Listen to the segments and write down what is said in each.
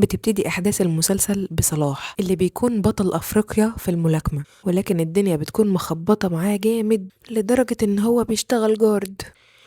بتبتدي أحداث المسلسل بصلاح اللي بيكون بطل أفريقيا في الملاكمة، ولكن الدنيا بتكون مخبطة معاه جامد لدرجة إن هو بيشتغل جارد.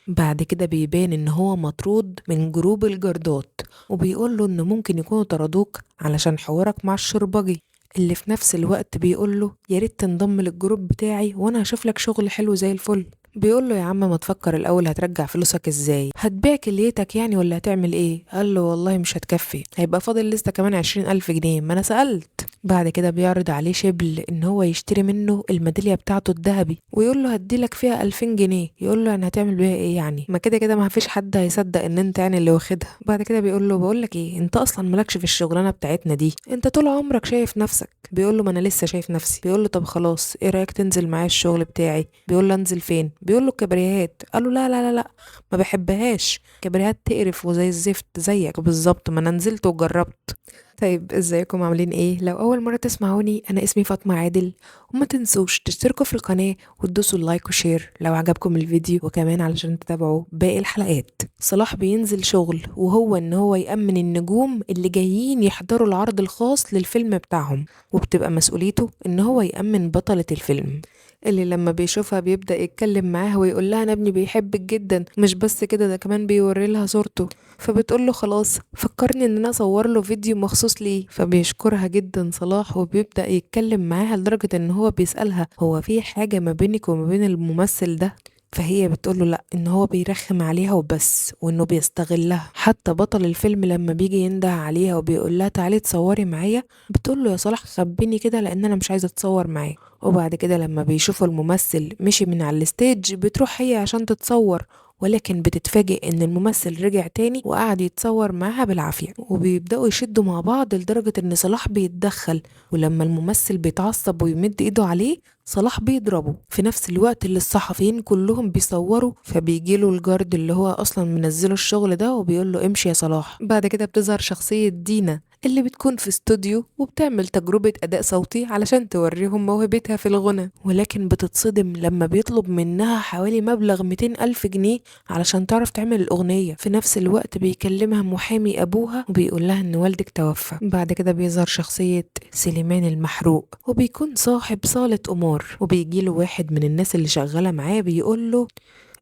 بعد كده بيبان إن هو مطرود من جروب الجاردات، وبيقوله إن ممكن يكونوا طردوك علشان حوارك مع الشربجي، اللي في نفس الوقت بيقوله يا ريت تنضم للجروب بتاعي وانا هشوف لك شغل حلو زي الفل. بيقوله يا عم ما تفكر الاول هترجع فلوسك ازاي، هتبيع كليتك يعني ولا هتعمل ايه؟ قال له والله مش هتكفي، هيبقى فاضل لسه كمان 20,000 جنيه، ما انا سألت. بعد كده بيعرض عليه شبل ان هو يشتري منه الميدالية بتاعته الذهبي، ويقول له هديلك فيها 2000 جنيه. يقول له يعني هتعمل بيها ايه يعني؟ ما كده كده ما فيش حد هيصدق ان انت يعني اللي واخدها. بعد كده بيقول له بقول لك ايه، انت اصلا مالكش في الشغلانه بتاعتنا دي، انت طول عمرك شايف نفسك. بيقول له ما انا لسه شايف نفسي. بيقول له طب خلاص ايه رايك تنزل معايا الشغل بتاعي؟ بيقول له انزل فين؟ بيقول له الكبريهات. قال له لا لا لا لا، ما بحبهاش، كبريهات تقرف وزي الزفت زيك بالظبط، ما انا نزلت وجربت. طيب ازيكم عاملين ايه؟ لو اول مره تسمعوني انا اسمي فاطمه عادل، وما تنسوش تشتركوا في القناه وتدوسوا اللايك وشير لو عجبكم الفيديو، وكمان علشان تتابعوا باقي الحلقات. صلاح بينزل شغل وهو ان هو يأمن النجوم اللي جايين يحضروا العرض الخاص للفيلم بتاعهم، وبتبقى مسؤوليته ان هو يأمن بطلة الفيلم، اللي لما بيشوفها بيبدأ يتكلم معاها ويقول لها انا ابني بيحبك جدا، مش بس كده ده كمان بيوري لها صورته. فبتقول له خلاص فكرني ان انا اصور له فيديو مخصوص ليه. فبيشكرها جدا صلاح وبيبدأ يتكلم معاها لدرجة ان هو بيسألها هو في حاجة ما بينك وما بين الممثل ده؟ فهي بتقوله لا، ان هو بيرخم عليها وبس، وانه بيستغلها. حتى بطل الفيلم لما بيجي ينده عليها وبيقول لها تعالي تصوري معايا، بتقول له يا صلاح خبيني كده لان انا مش عايزه اتصور معاه. وبعد كده لما بيشوفوا الممثل مشي من على الستيج بتروح هي عشان تتصور، ولكن بتتفاجئ ان الممثل رجع تاني وقعد يتصور معاها بالعافية، وبيبدأوا يشدوا مع بعض لدرجة ان صلاح بيتدخل، ولما الممثل بيتعصب ويمد ايده عليه صلاح بيضربه في نفس الوقت اللي الصحفيين كلهم بيصوروا. فبيجيله الجارد اللي هو اصلا منزله الشغل ده وبيقول له امشي يا صلاح. بعد كده بتظهر شخصية دينا اللي بتكون في استوديو وبتعمل تجربة أداء صوتي علشان توريهم موهبتها في الغنى، ولكن بتتصدم لما بيطلب منها حوالي مبلغ 200,000 جنيه علشان تعرف تعمل الأغنية. في نفس الوقت بيكلمها محامي أبوها وبيقول لها إن والدك توفى. بعد كده بيظهر شخصية سليمان المحروق، وبيكون صاحب صالة قمار، وبيجيله واحد من الناس اللي شغالة معاه بيقوله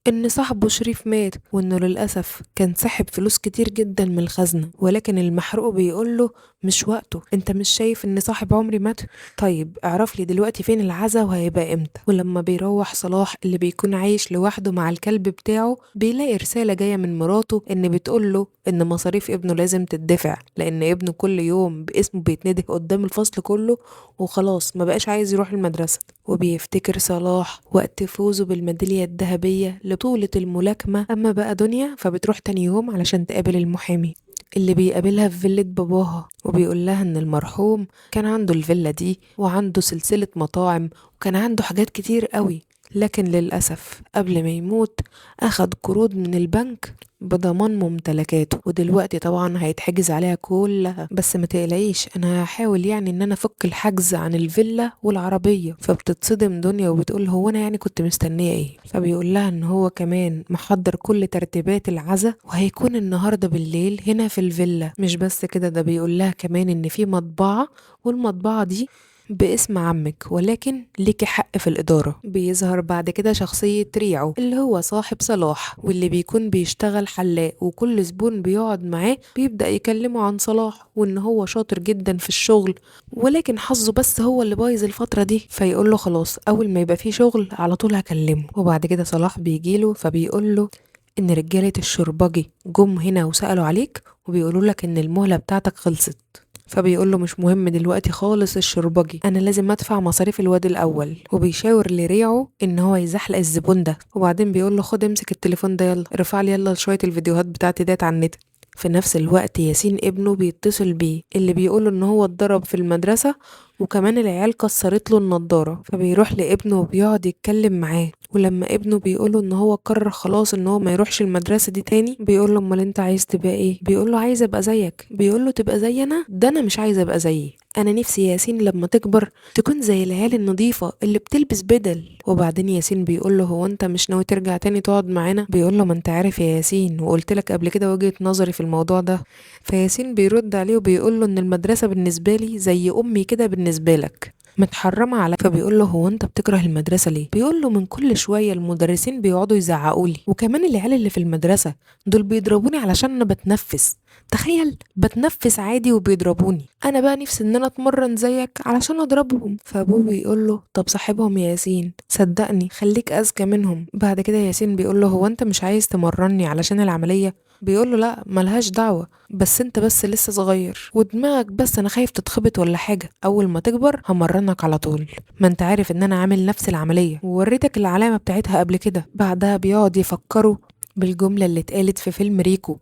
ان صاحبه شريف مات، وانه للاسف كان ساحب فلوس كتير جدا من الخزنة، ولكن المحروق بيقوله مش وقته، انت مش شايف ان صاحب عمري مات؟ طيب اعرف لي دلوقتي فين العزا وهيبقى امتى؟ ولما بيروح صلاح اللي بيكون عايش لوحده مع الكلب بتاعه بيلاقي رسالة جاية من مراته ان بتقوله ان مصاريف ابنه لازم تدفع، لان ابنه كل يوم باسمه بيتنده قدام الفصل كله وخلاص ما بقاش عايز يروح المدرسة. وبيفتكر صلاح وقت فوزه بالميدالية الذهبية لبطولة الملاكمة. أما بقى دنيا فبتروح تاني يوم علشان تقابل المحامي اللي بيقابلها في فيلة باباها، وبيقول لها ان المرحوم كان عنده الفيلا دي وعنده سلسلة مطاعم وكان عنده حاجات كتير قوي، لكن للأسف قبل ما يموت أخد قروض من البنك بضمان ممتلكاته، ودلوقتي طبعا هيتحجز عليها كلها. بس ما تقلقيش انا هحاول يعني ان انا افك الحجز عن الفيلا والعربية. فبتتصدم دنيا وبتقول هو انا يعني كنت مستنية ايه؟ فبيقول لها ان هو كمان محضر كل ترتيبات العزا وهيكون النهاردة بالليل هنا في الفيلا. مش بس كده، ده بيقول لها كمان ان في مطبعة، والمطبعة دي باسم عمك ولكن ليكي حق في الإدارة. بيظهر بعد كده شخصية ريعو اللي هو صاحب صلاح، واللي بيكون بيشتغل حلاق، وكل زبون بيقعد معاه بيبدأ يكلمه عن صلاح وإن هو شاطر جدا في الشغل، ولكن حظه بس هو اللي بايظ الفترة دي. فيقول له خلاص أول ما يبقى فيه شغل على طول هكلمه. وبعد كده صلاح بيجيله فبيقول له إن رجالة الشربجي جم هنا وسألوا عليك وبيقولوا لك إن المهلة بتاعتك خلصت. فبيقول له مش مهم دلوقتي خالص الشربجي، انا لازم ادفع مصاريف الواد الاول. وبيشاور لريعو ان هو يزحلق الزبون ده، وبعدين بيقول له خد امسك التليفون ده يلا ارفع لي يلا شويه الفيديوهات بتاعتي ديت على النت. في نفس الوقت ياسين ابنه بيتصل بيه اللي بيقوله ان هو اتضرب في المدرسة وكمان العيال كسرت له النضارة. فبيروح لابنه وبيقعد يتكلم معاه، ولما ابنه بيقوله ان هو قرر خلاص ان هو ما يروحش المدرسة دي تاني، بيقوله امال انت عايز تبقى ايه؟ بيقوله عايز ابقى زيك. بيقوله تبقى زي انا؟ ده انا مش عايز ابقى زيي، انا نفسي ياسين لما تكبر تكون زي العيال النظيفة اللي بتلبس بدل. وبعدين ياسين بيقوله هو انت مش ناوي ترجع تاني تقعد معانا؟ بيقوله ما انت عارف يا ياسين وقلت لك قبل كده وجهة نظري في الموضوع ده. فياسين بيرد عليه وبيقوله ان المدرسة بالنسبة لي زي امي كده بالنسبة لك، متحرمة على. فبيقول له هو انت بتكره المدرسة ليه؟ بيقول له من كل شوية المدرسين بيقعدوا يزعقوا لي، وكمان العيال اللي في المدرسة دول بيضربوني علشان انا بتنفس. تخيل، بتنفس عادي وبيضربوني، انا بقى نفسي ان انا اتمرن زيك علشان اضربهم. فابوه بيقول له طب صاحبهم يا ياسين، صدقني خليك اذكى منهم. بعد كده ياسين بيقول له هو انت مش عايز تمرني علشان العملية؟ بيقول له لا ملهاش دعوة، بس انت بس لسه صغير ودماغك، بس انا خايف تتخبط ولا حاجة، اول ما تكبر همرنك على طول، ما انت عارف ان انا عامل نفس العملية ووريتك العلامة بتاعتها قبل كده. بعدها بيقعد يفكروا بالجملة اللي اتقالت في فيلم ريكو،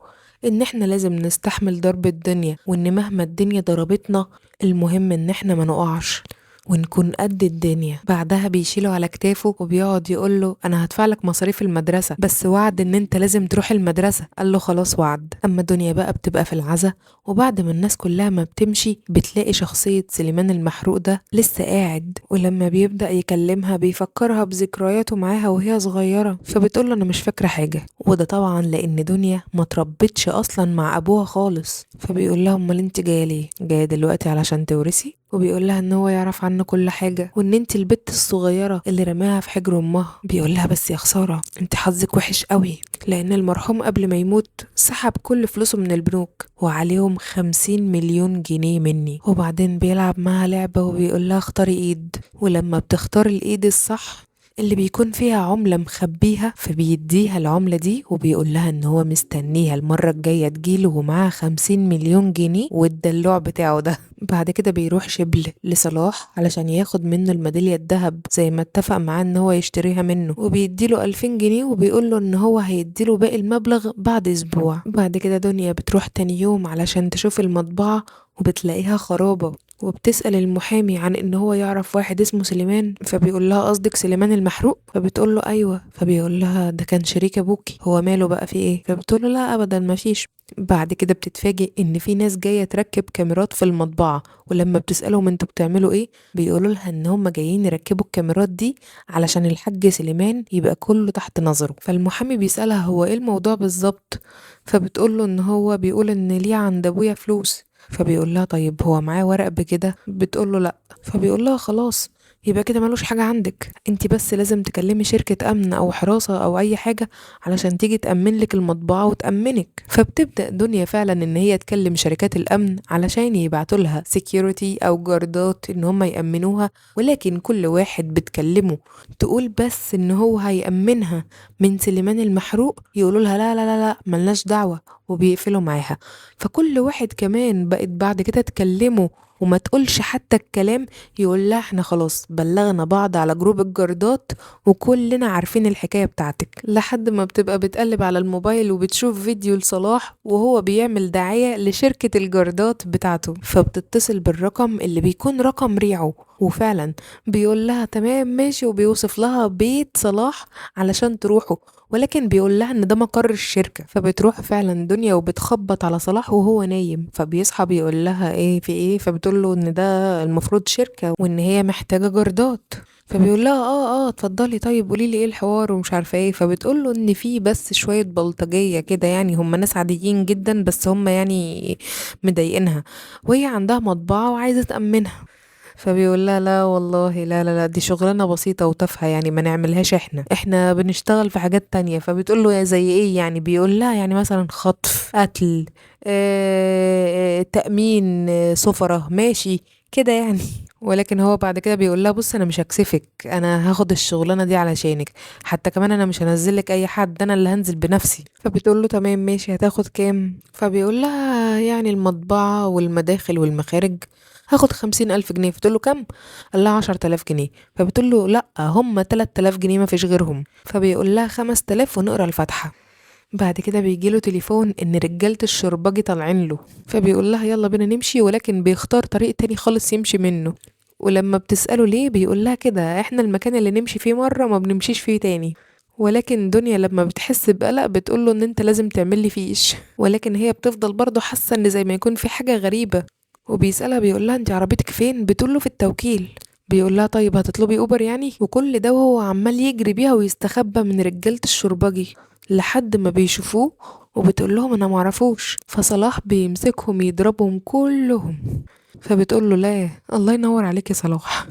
ان احنا لازم نستحمل ضرب الدنيا، وان مهما الدنيا ضربتنا المهم ان احنا ما نقعش ونكون قد الدنيا. بعدها بيشيله على كتافه وبيقعد يقول له انا هدفع لك مصاريف المدرسة، بس وعد ان انت لازم تروح المدرسة. قال له خلاص وعد. اما الدنيا بقى بتبقى في العزا، وبعد ما الناس كلها ما بتمشي بتلاقي شخصية سليمان المحروق ده لسه قاعد، ولما بيبدأ يكلمها بيفكرها بذكرياته معاها وهي صغيرة، فبتقول له انا مش فاكرة حاجة. وده طبعا لان دنيا ما تربتش اصلا مع ابوها خالص. فبيقول لها امال انت جايه ليه؟ جايه دلوقتي علشان تورثي؟ وبيقول لها ان هو يعرف عنه كل حاجه، وان انت البت الصغيره اللي رماها في حجر امها. بيقول لها بس يا خساره انت حظك وحش قوي، لان المرحوم قبل ما يموت سحب كل فلوسه من البنوك وعليهم 50 مليون جنيه مني. وبعدين بيلعب معاها لعبه وبيقول لها اختاري ايد، ولما بتختار الايد الصح اللي بيكون فيها عملة مخبيها، فبيديها العملة دي وبيقول لها ان هو مستنيها المرة الجاية تجيله ومعاها 50 مليون جنيه والدلوع بتاعه ده. بعد كده بيروح شبل لصلاح علشان ياخد منه الميدالية الذهب زي ما اتفق معاه ان هو يشتريها منه، وبيديله 2000 جنيه وبيقول له ان هو هيديله باقي المبلغ بعد اسبوع. بعد كده دنيا بتروح تاني يوم علشان تشوف المطبعة وبتلاقيها خرابة، وبتسأل المحامي عن ان هو يعرف واحد اسمه سليمان. فبيقول لها قصدك سليمان المحروق؟ فبتقول له ايوه. فبيقول لها ده كان شريك ابوكي، هو ماله بقى في ايه؟ فبتقول له لا ابدا ما فيش. بعد كده بتتفاجئ ان في ناس جايه تركب كاميرات في المطبعه، ولما بتسالهم انتوا بتعملوا ايه بيقولوا لها ان هم جايين يركبوا الكاميرات دي علشان الحاج سليمان يبقى كله تحت نظره. فالمحامي بيسالها هو ايه الموضوع بالظبط؟ فبتقول له ان هو بيقول ان ليه عند ابويا فلوس. فبيقول لها طيب هو معاه ورق بكده؟ بتقول له لا. فبيقول لها خلاص يبقى كده ملوش حاجة عندك، انت بس لازم تكلمي شركة امن او حراسة او اي حاجة علشان تيجي تأمن لك المطبعة وتأمنك. فبتبدأ دنيا فعلا ان هي تكلم شركات الامن علشان يبعتوا لها سيكيورتي او جاردات ان هم يأمنوها، ولكن كل واحد بتكلمه تقول بس ان هو هيأمنها من سليمان المحروق يقولوا لها لا لا لا لا ملناش دعوة، وبيقفلوا معاها. فكل واحد كمان بقت بعد كده تكلمه وما تقولش حتى الكلام يقول لها احنا خلاص بلغنا بعض على جروب الجردات وكلنا عارفين الحكاية بتاعتك. لحد ما بتبقى بتقلب على الموبايل وبتشوف فيديو لصلاح وهو بيعمل دعاية لشركة الجردات بتاعته، فبتتصل بالرقم اللي بيكون رقم ريعه، وفعلا بيقول لها تمام ماشي، وبيوصف لها بيت صلاح علشان تروحه، ولكن بيقول لها ان ده مقر الشركة. فبتروح فعلا دنيا وبتخبط على صلاح وهو نايم، فبيصحى بيقول لها ايه في ايه؟ فبتقول له ان ده المفروض شركة وان هي محتاجة جردات. فبيقول لها اتفضلي طيب قولي لي ايه الحوار ومش عارفه ايه. فبتقول له ان في بس شويه بلطجيه كده، يعني هم ناس عاديين جدا بس هم يعني مضايقينها، وهي عندها مطبعه وعايزه تأمنها. فبيقول لها لا والله لا لا لا دي شغلانة بسيطة وتافهة يعني ما نعملهاش، احنا بنشتغل في حاجات تانية. فبتقول له يا زي ايه يعني؟ بيقول لها يعني مثلا خطف، قتل، تأمين، سفرة، ماشي كده يعني. ولكن هو بعد كده بيقول لها بص انا مش هكسفك، انا هاخد الشغلانه دي علشانك، حتى كمان انا مش هنزلك اي حد، انا اللي هنزل بنفسي. فبتقول له تمام ماشي هتاخد كام؟ فبيقول لها يعني المطبعه والمداخل والمخارج هاخد 50,000 جنيه. فتقول له كم؟ قال لها 10,000 جنيه. فبتقول له لا هم 3000 جنيه ما فيش غيرهم. فبيقول لها 5000 ونقرا الفاتحه. بعد كده بيجيله تليفون ان رجالة الشرباجي طالعين له، فبيقول لها يلا بينا نمشي، ولكن بيختار طريق تاني خالص يمشي منه. ولما بتسأله ليه بيقولها كده احنا المكان اللي نمشي فيه مرة ما بنمشيش فيه تاني. ولكن دنيا لما بتحس بقلق بتقوله ان انت لازم تعملي فيش، ولكن هي بتفضل برضه حاسة ان زي ما يكون في حاجة غريبة. وبيسألها بيقولها انت عربيتك فين؟ بتقوله في التوكيل. بيقولها طيب هتطلبي اوبر يعني؟ وكل ده وهو عمال يجري بيها ويستخبى من رجالة الشربجي لحد ما بيشوفوه، وبتقول لهم انا معرفوش. فصلاح بيمسكهم يضربهم كلهم. فبتقول له لا، الله ينور عليك يا صلاح.